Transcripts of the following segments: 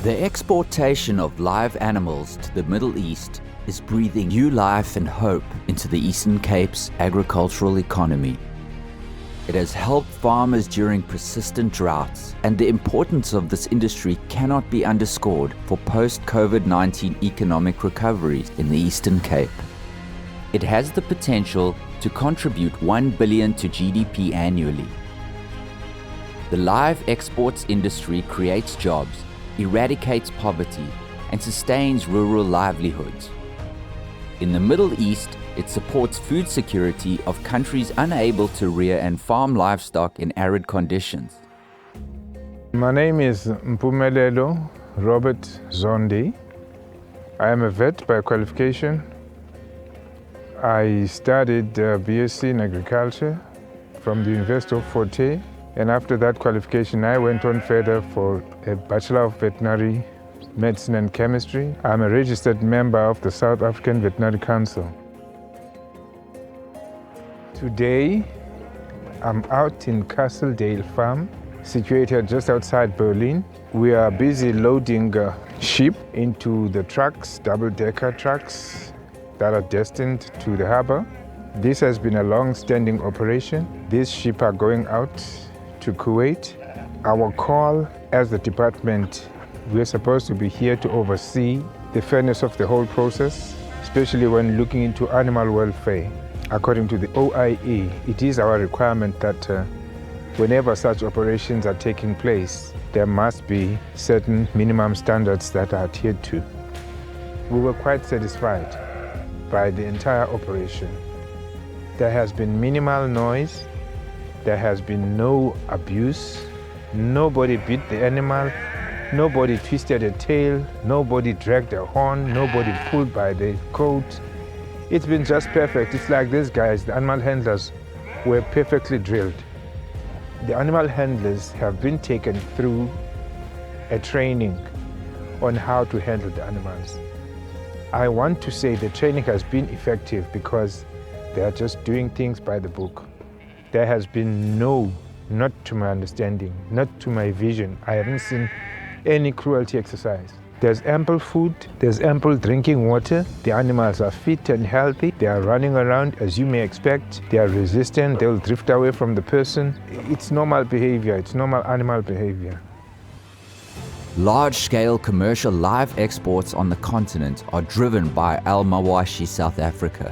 The exportation of live animals to the Middle East is breathing new life and hope into the Eastern Cape's agricultural economy. It has helped farmers during persistent droughts, and the importance of this industry cannot be underscored for post-COVID-19 economic recovery in the Eastern Cape. It has the potential to contribute 1 billion to GDP annually. The live exports industry creates jobs, eradicates poverty, and sustains rural livelihoods. In the Middle East, it supports food security of countries unable to rear and farm livestock in arid conditions. My name is Mpumelelo Robert Zondi. I am a vet by qualification. I studied BSc in agriculture from the University of Fort Hare, and after that qualification I went on further for a Bachelor of Veterinary Medicine and Chemistry. I'm a registered member of the South African Veterinary Council. Today I'm out in Castledale Farm, situated just outside Berlin. We are busy loading sheep into the trucks, double-decker trucks, that are destined to the harbor. This has been a long-standing operation. These sheep are going out to Kuwait. Our call as the department, we're supposed to be here to oversee the fairness of the whole process, especially when looking into animal welfare. According to the OIE, it is our requirement that whenever such operations are taking place, there must be certain minimum standards that are adhered to. We were quite satisfied by the entire operation. There has been minimal noise, there has been no abuse, nobody beat the animal, nobody twisted a tail, nobody dragged a horn, nobody pulled by the coat. It's been just perfect. It's like these guys, the animal handlers, were perfectly drilled. The animal handlers have been taken through a training on how to handle the animals. I want to say the training has been effective because they are just doing things by the book. There has been not to my understanding, not to my vision, I haven't seen any cruelty exercise. There's ample food, there's ample drinking water, the animals are fit and healthy, they are running around as you may expect, they are resistant, they'll drift away from the person. It's normal behavior, it's normal animal behavior. Large-scale commercial live exports on the continent are driven by Mawashi South Africa.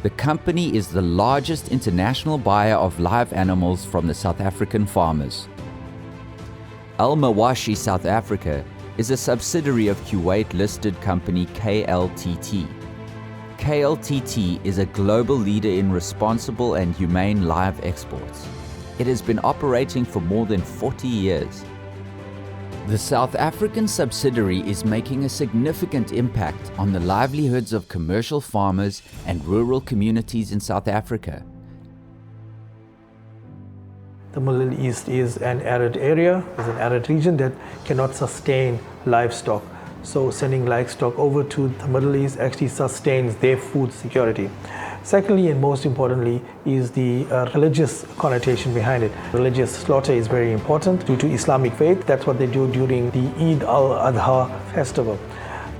The company is the largest international buyer of live animals from the South African farmers. Mawashi South Africa is a subsidiary of Kuwait-listed company KLTT. KLTT is a global leader in responsible and humane live exports. It has been operating for more than 40 years. The South African subsidiary is making a significant impact on the livelihoods of commercial farmers and rural communities in South Africa. The Middle East is an arid area, is an arid region that cannot sustain livestock. So sending livestock over to the Middle East actually sustains their food security. Secondly, and most importantly, is the religious connotation behind it. Religious slaughter is very important due to Islamic faith. That's what they do during the Eid al-Adha festival.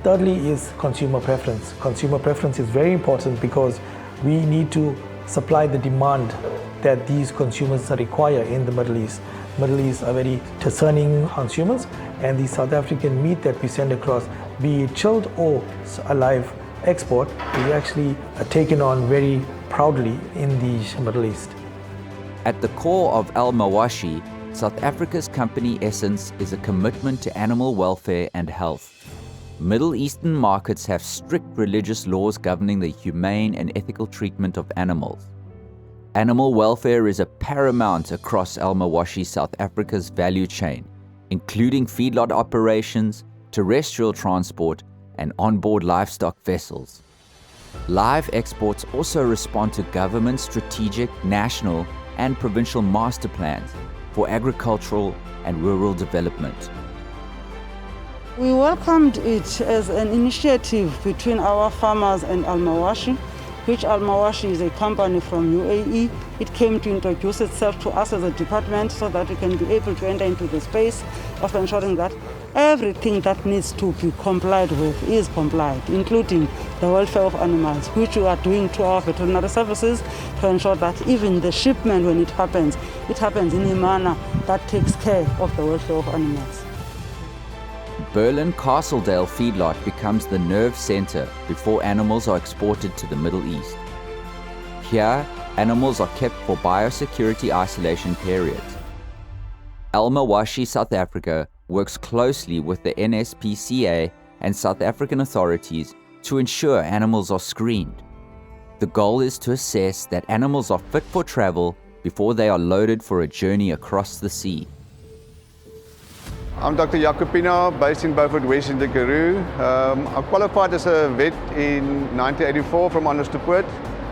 Thirdly is consumer preference. Consumer preference is very important because we need to supply the demand that these consumers require in the Middle East. Middle East are very discerning consumers, and the South African meat that we send across, be it chilled or alive export, is actually taken on very proudly in the Middle East. At the core of Mawashi, South Africa's company essence is a commitment to animal welfare and health. Middle Eastern markets have strict religious laws governing the humane and ethical treatment of animals. Animal welfare is a paramount across Mawashi South Africa's value chain, including feedlot operations, terrestrial transport, and onboard livestock vessels. Live exports also respond to government strategic, national, and provincial master plans for agricultural and rural development. We welcomed it as an initiative between our farmers and Mawashi which Mawashi is a company from UAE. It came to introduce itself to us as a department so that we can be able to enter into the space of ensuring that everything that needs to be complied with is complied, including the welfare of animals, which we are doing to our veterinary services to ensure that even the shipment, when it happens in a manner that takes care of the welfare of animals. Berlin Castledale Feedlot becomes the nerve center before animals are exported to the Middle East. Here, animals are kept for biosecurity isolation periods. Mawashi South Africa works closely with the NSPCA and South African authorities to ensure animals are screened. The goal is to assess that animals are fit for travel before they are loaded for a journey across the sea. I'm Dr. Jacopino, based in Beaufort West in the Karoo. I qualified as a vet in 1984 from Onderstepoort,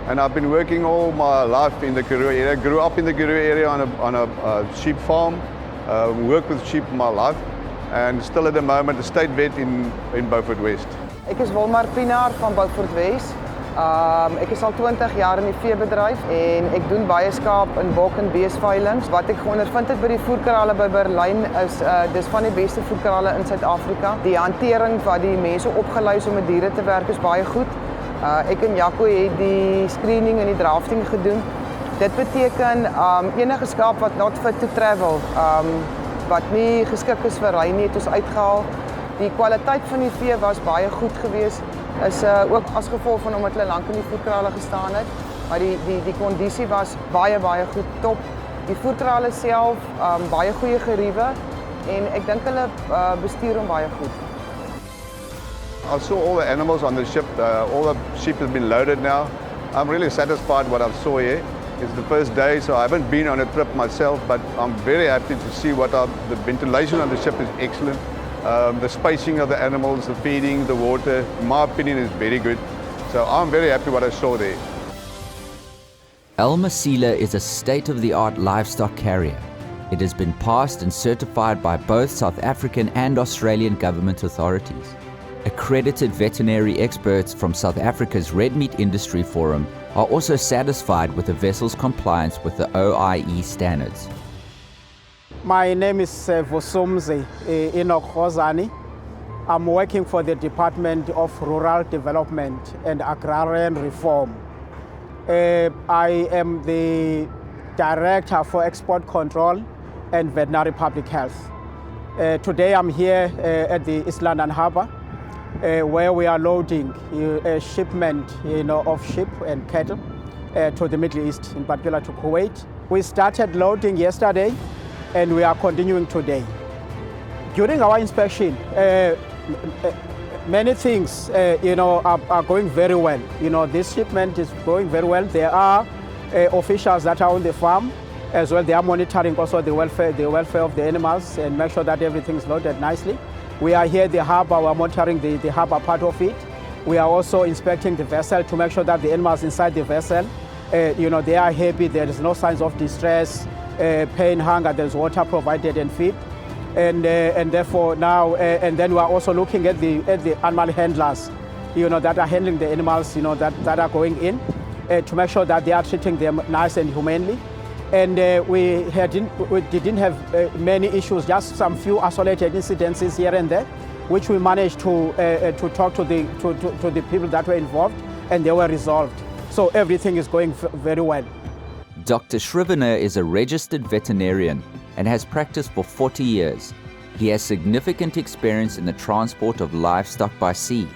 and I've been working all my life in the Karoo area. Grew up in the Karoo area on a sheep farm, worked with sheep my life, and still at the moment a state vet in Beaufort West. Ek is Wilmar Pinaar van Beaufort West. Ek is al 20 jaar in die veebedryf en ek doen baie skaap in bok en beesveilings. Wat ek ondervind het by die voerkrale by Berlyn is dis van die beste voerkrale in Suid-Afrika. Die hantering wat die mense opgelei is om met diere te werk is baie goed. Ek en Jaco het die screening en die drafting gedoen. Dit beteken enige skaap wat not fit to travel, wat nie geskik is vir ry nie, het ons uitgehaal. Die kwaliteit van die vee was baie goed geweest. Is ook as gevolg van omdat hulle lank in die voerkrale gestaan het, maar die kondisie was baie goed, top. Die voerkrale self baie goeie geriewe en ek dink hulle bestuur hom baie goed. I saw all the animals on the ship, all the sheep have been loaded now. I'm really satisfied what I saw here. It's the first day, so I haven't been on a trip myself, but I'm very happy to see the ventilation on the ship is excellent. The spacing of the animals, the feeding, the water, in my opinion, is very good. So I'm very happy what I saw there. Al Masila is a state-of-the-art livestock carrier. It has been passed and certified by both South African and Australian government authorities. Accredited veterinary experts from South Africa's Red Meat Industry Forum are also satisfied with the vessel's compliance with the OIE standards. My name is Vosumzi Inokhozani. I'm working for the Department of Rural Development and Agrarian Reform. I am the Director for Export Control and Veterinary Public Health. Today I'm here at the East London Harbour where we are loading a shipment of sheep and cattle to the Middle East, in particular to Kuwait. We started loading yesterday and we are continuing today. During our inspection, many things are going very well. This shipment is going very well. There are officials that are on the farm as well. They are monitoring also the welfare of the animals and make sure that everything is loaded nicely. We are here at the harbour, we are monitoring the harbour part of it. We are also inspecting the vessel to make sure that the animals inside the vessel, they are happy, there is no signs of distress, pain, hunger, there's water provided and feed. And therefore now, and then we are also looking at the animal handlers, that are handling the animals, that are going in to make sure that they are treating them nice and humanely. And we didn't have many issues, just some few isolated incidences here and there, which we managed to talk to the people that were involved, and they were resolved. So everything is going very well. Dr. Shrivener is a registered veterinarian and has practiced for 40 years. He has significant experience in the transport of livestock by sea.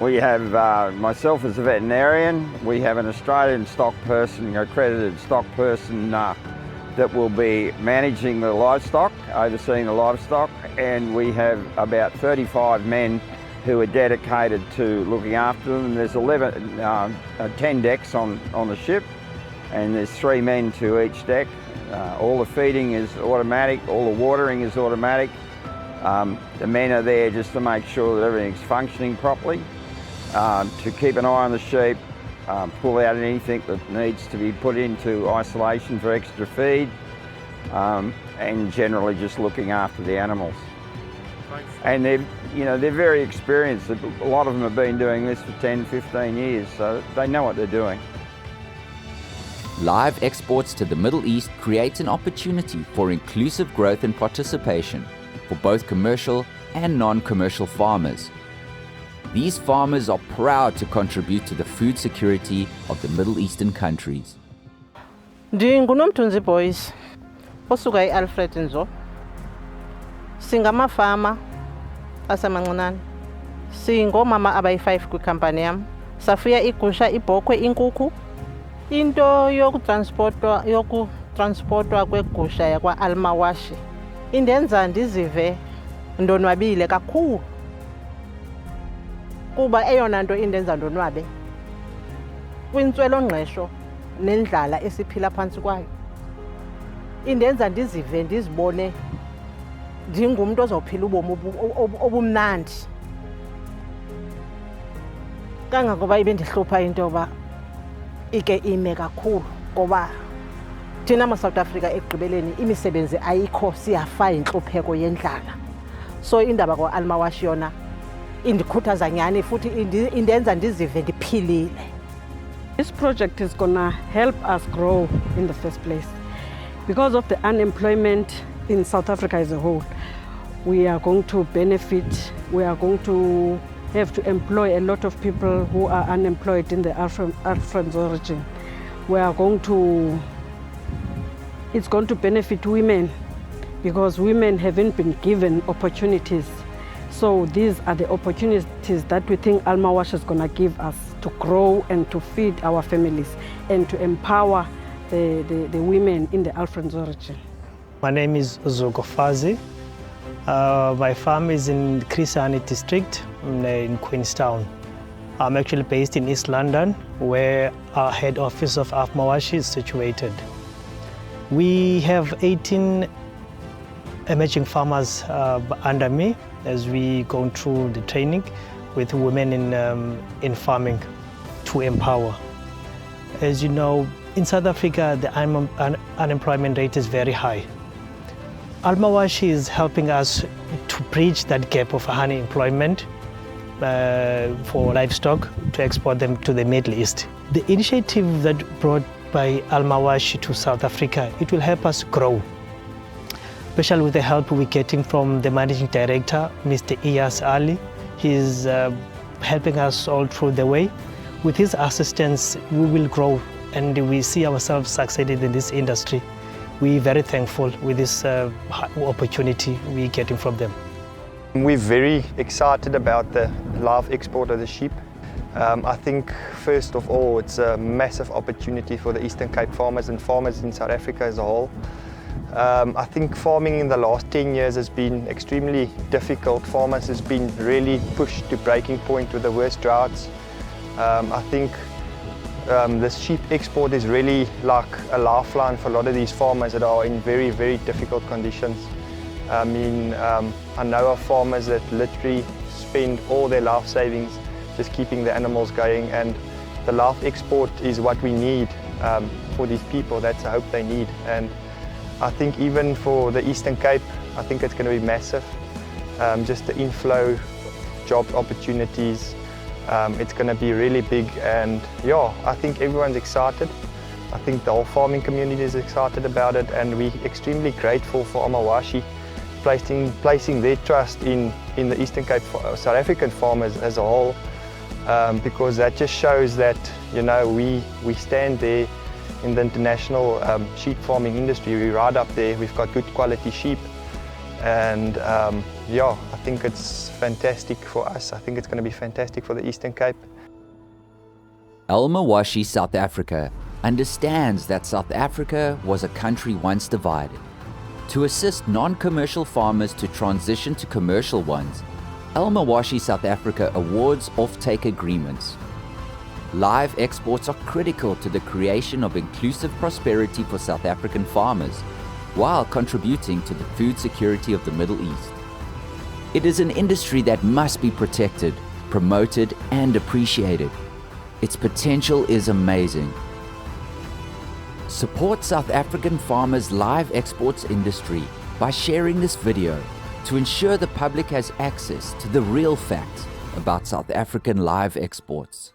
We have myself as a veterinarian, we have an Australian stock person, accredited stock person that will be managing the livestock, overseeing the livestock, and we have about 35 men who are dedicated to looking after them. And there's 10 decks on the ship, and there's 3 men to each deck. All the feeding is automatic, all the watering is automatic. The men are there just to make sure that everything's functioning properly, to keep an eye on the sheep, pull out anything that needs to be put into isolation for extra feed, and generally just looking after the animals. And they're very experienced. A lot of them have been doing this for 10, 15 years, so they know what they're doing. Live exports to the Middle East create an opportunity for inclusive growth and participation for both commercial and non-commercial farmers. These farmers are proud to contribute to the food security of the Middle Eastern countries. Ndingunomthunzi boys osuka eAlfred Nzo. Singamafama asemancinane. Singomama abayi-5 kwikhampani yam. Safuya igusha, ibhokhwe, inkukhu. Into yokutransportwa kwegusha yakwa-Mawashi indenza ndizive ndonwabile kakhulu. Kuba eyona nto indenza ndonwabe kwintswelongqesho nendlala esiphila phantsi kwayo, indenza ndizive ndizibone ndingumntu ozawuphila ubomi obumnandi. Kangangoba ibe ndihlupha into yoba ike ime kakhulu, ngoba thina ma-South Africa ekugqibeleni imisebenzi ayikho, siyafa yintlupheko yendlala. So indaba kwa-Mawashi yona indikhuthaza nyhani futhi indenza ndizive ndiphilile. This project is going to help us grow in the first place. Because of the unemployment in South Africa as a whole, we are going to benefit, we are going to have to employ a lot of people who are unemployed in the Alfred region. It's going to benefit women because women haven't been given opportunities. So these are the opportunities that we think Mawashi is going to give us to grow and to feed our families and to empower the women in the Alfred region. My name is Uzogofazi. My farm is in Krisani district in Queenstown. I'm actually based in East London, where our head office of Mawashi is situated. We have 18 emerging farmers under me as we go through the training with women in farming to empower. As you know, in South Africa, the unemployment rate is very high. Mawashi is helping us to bridge that gap of unemployment for livestock to export them to the Middle East. The initiative that brought by Mawashi to South Africa, it will help us grow, especially with the help we're getting from the managing director, Mr. Iyas Ali. He's helping us all through the way. With his assistance, we will grow and we see ourselves succeeding in this industry. We're very thankful with this opportunity we're getting from them. We're very excited about the live export of the sheep. I think first of all, it's a massive opportunity for the Eastern Cape farmers and farmers in South Africa as a whole. I think farming in the last 10 years has been extremely difficult. Farmers has been really pushed to breaking point with the worst droughts. I think this sheep export is really like a lifeline for a lot of these farmers that are in very, very difficult conditions. I mean, I know of farmers that literally spend all their life savings just keeping the animals going, and the live export is what we need for these people. That's the hope they need. And I think even for the Eastern Cape, I think it's going to be massive. Just the inflow, job opportunities, it's going to be really big, and yeah, I think everyone's excited. I think the whole farming community is excited about it, and we're extremely grateful for Mawashi placing their trust in the Eastern Cape South African farmers as a whole, because that just shows that, you know, we stand there in the international sheep farming industry. We're right up there. We've got good quality sheep, and yeah, I think it's fantastic for us. I think it's going to be fantastic for the Eastern Cape. Mawashi South Africa understands that South Africa was a country once divided. To assist non-commercial farmers to transition to commercial ones, Mawashi South Africa awards offtake agreements. Live exports are critical to the creation of inclusive prosperity for South African farmers, while contributing to the food security of the Middle East. It is an industry that must be protected, promoted, and appreciated. Its potential is amazing. Support South African farmers' live exports industry by sharing this video, to ensure the public has access to the real facts about South African live exports.